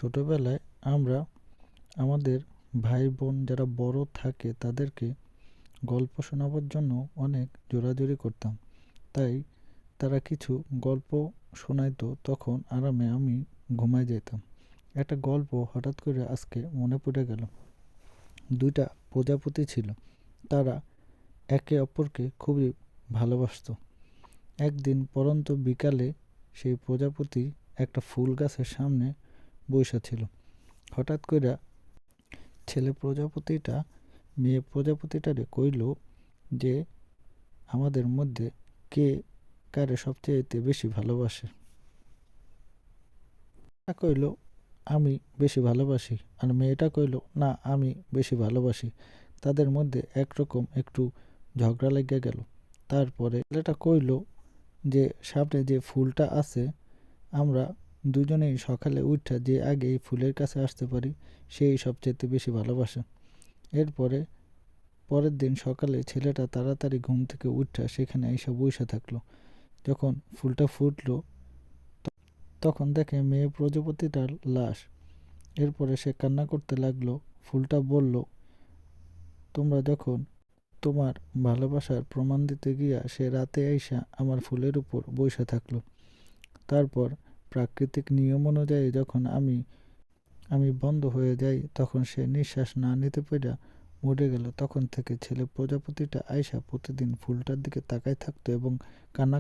ছোটবেলায় আমরা আমাদের ভাই বোন যারা বড় থাকে তাদেরকে গল্প শোনাবার জন্য অনেক জোরাজুরি করতাম। তাই তারা কিছু গল্প শোনাইতো, তখন আরামে আমি ঘুমায় যেতাম। একটা গল্প হঠাৎ করে আজকে মনে পড়ে গেল। দুইটা প্রজাপতি ছিল, তারা একে অপরকে খুবই ভালোবাসতো। একদিন পরন্ত বিকালে সেই প্রজাপতি একটা ফুল গাছের সামনে বইসা ছিল। হঠাৎ করে ছেলে প্রজাপতিটা মেয়ে প্রজাপতিটারে কইল যে আমাদের মধ্যে কে কারে সবচেয়ে বেশি ভালোবাসে। কইল আমি বেশি ভালোবাসি, আর মেয়েটা কইল না আমি বেশি ভালোবাসি। তাদের মধ্যে একরকম একটু ঝগড়া লেগে গেল। তারপরে ছেলেটা কইল যে সামনে যে ফুলটা আছে, আমরা দুজনেই সকালে উঠা যে আগে এই ফুলের কাছে আসতে পারি সেই সবচেয়ে বেশি ভালোবাসে। এরপরে পরের দিন সকালে ছেলেটা তাড়াতাড়ি ঘুম থেকে উঠা সেখানে এসে বসে থাকলো। যখন ফুলটা ফুটলো তখন দেখে মেয়ে প্রজাপতিটার লাশ। এরপরে সে কান্না করতে লাগলো। ফুলটা বলল, তোমরা যখন তোমার ভালোবাসার প্রমাণ দিতে গিয়া সে রাতে আইসা আমার ফুলের উপর বসে থাকলো। তারপর প্রাকৃতিক নিয়ম অনুযায়ী যখন আমি বন্ধ হয়ে যাই তখন সে নিঃশ্বাস না নিতে পেরে মরে গেল। তখন থেকে ছেলে প্রজাপতিটা আইসা প্রতিদিন ফুলটার দিকে তাকায় থাকতো এবং কান্না